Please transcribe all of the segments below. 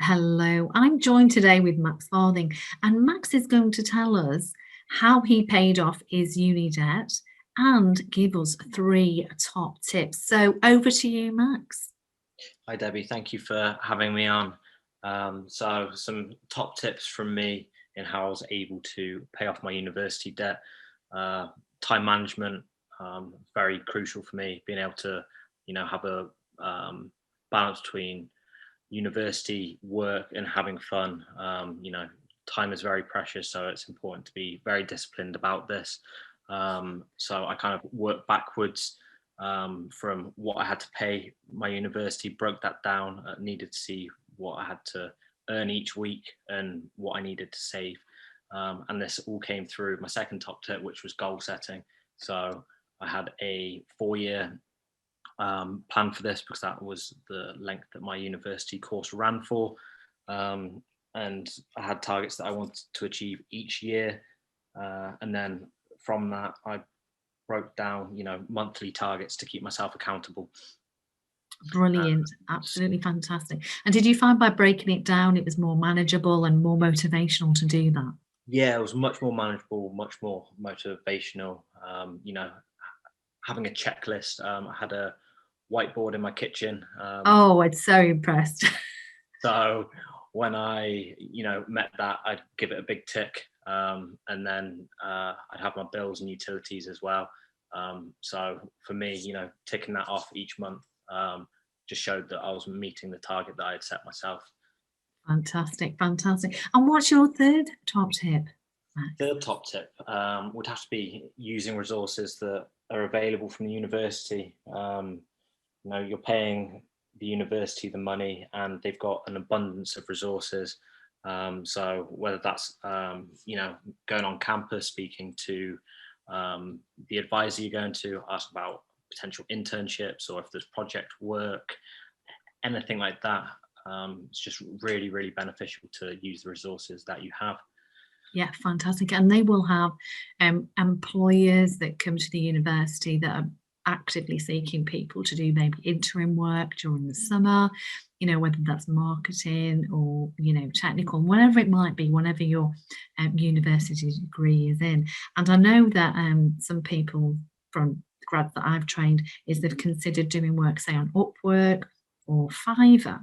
Hello, I'm joined today with Max Farthing, and Max is going to tell us how he paid off his uni debt and give us three top tips. So over to you, Max. Hi, Debbie. Thank you for having me on. So, some top tips from me in how I was able to pay off my university debt. Uh, Time management, very crucial for me. Being able to, have a balance between university, work, and having fun. Time is very precious, so it's important to be very disciplined about this. So I kind of work backwards from what I had to pay my university, broke that down, needed to see what I had to earn each week and what I needed to save. And this all came through my second top tip, which was goal setting. So I had a 4 year plan for this because that was the length that my university course ran for. And I had targets that I wanted to achieve each year. And then from that, I broke down, monthly targets to keep myself accountable. Brilliant, absolutely fantastic. And did you find by breaking it down, it was more manageable and more motivational to do that? Yeah, it was much more manageable, much more motivational. Having a checklist. I had a whiteboard in my kitchen. Oh, I'm so impressed. So when I, met that, I'd give it a big tick, and then I'd have my bills and utilities as well. So for me, ticking that off each month just showed that I was meeting the target that I had set myself. Fantastic, fantastic. And what's your third top tip, Max? Third top tip would have to be using resources that are available from the university. You're paying the university the money and they've got an abundance of resources. So whether that's, going on campus, speaking to the advisor you're going to, ask about potential internships or if there's project work, anything like that. It's just really, really beneficial to use the resources that you have. Yeah, fantastic. And they will have employers that come to the university that are actively seeking people to do maybe interim work during the summer, whether that's marketing or, technical, whatever it might be, whatever your university degree is in. And I know that some people from the grads that I've trained is they've considered doing work, say, on Upwork or Fiverr.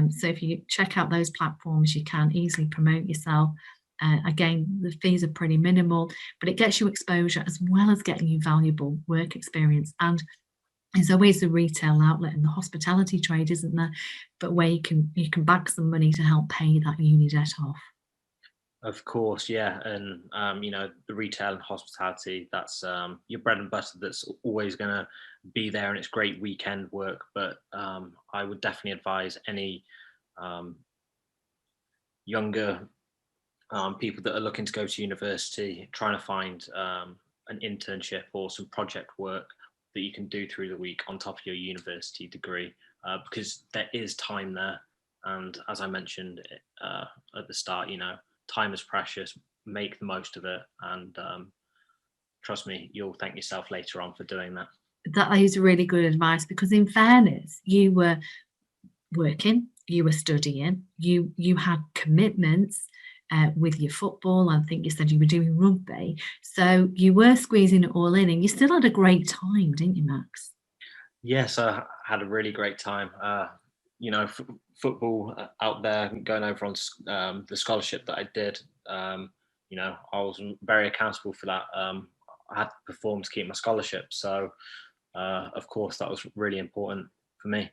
So if you check out those platforms, you can easily promote yourself. Again, the fees are pretty minimal, but it gets you exposure as well as getting you valuable work experience. And there's always the retail outlet and the hospitality trade, isn't there? But where you can back some money to help pay that uni debt off. Of course, yeah, and the retail and hospitality, that's your bread and butter. That's always going to be there, and it's great weekend work. But I would definitely advise any younger people that are looking to go to university, trying to find an internship or some project work that you can do through the week on top of your university degree, because there is time there. And as I mentioned at the start, time is precious. Make the most of it, and trust me, you'll thank yourself later on for doing that. That is really good advice because, in fairness, you were working, you were studying, you had commitments with your football. I think you said you were doing rugby, so you were squeezing it all in, and you still had a great time, didn't you, Max? Yes, I had a really great time. Football out there, going over on the scholarship that I did. I was very accountable for that. I had to perform to keep my scholarship, so of course that was really important for me.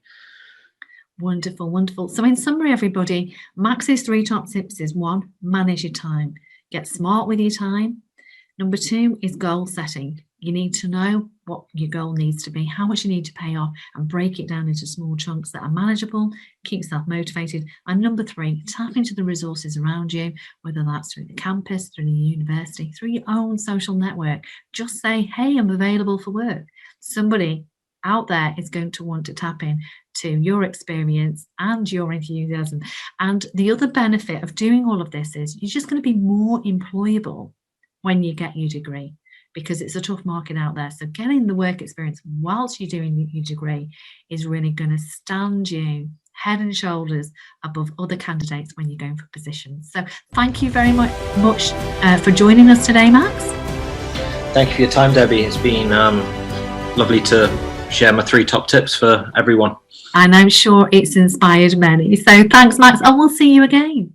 Wonderful, wonderful. So, in summary, everybody, Max's three top tips is one, manage your time, get smart with your time. Number two is goal setting. You need to know what your goal needs to be, how much you need to pay off, and break it down into small chunks that are manageable, keep yourself motivated. And number three, tap into the resources around you, whether that's through the campus, through the university, through your own social network. Just say, hey, I'm available for work. Somebody out there is going to want to tap in to your experience and your enthusiasm. And the other benefit of doing all of this is you're just going to be more employable when you get your degree because it's a tough market out there. So getting the work experience whilst you're doing your degree is really going to stand you head and shoulders above other candidates when you're going for positions. So thank you very much for joining us today, Max. Thank you for your time, Debbie. It's been lovely to share my 3 top tips for everyone. And I'm sure it's inspired many. So thanks, Max, and we'll see you again.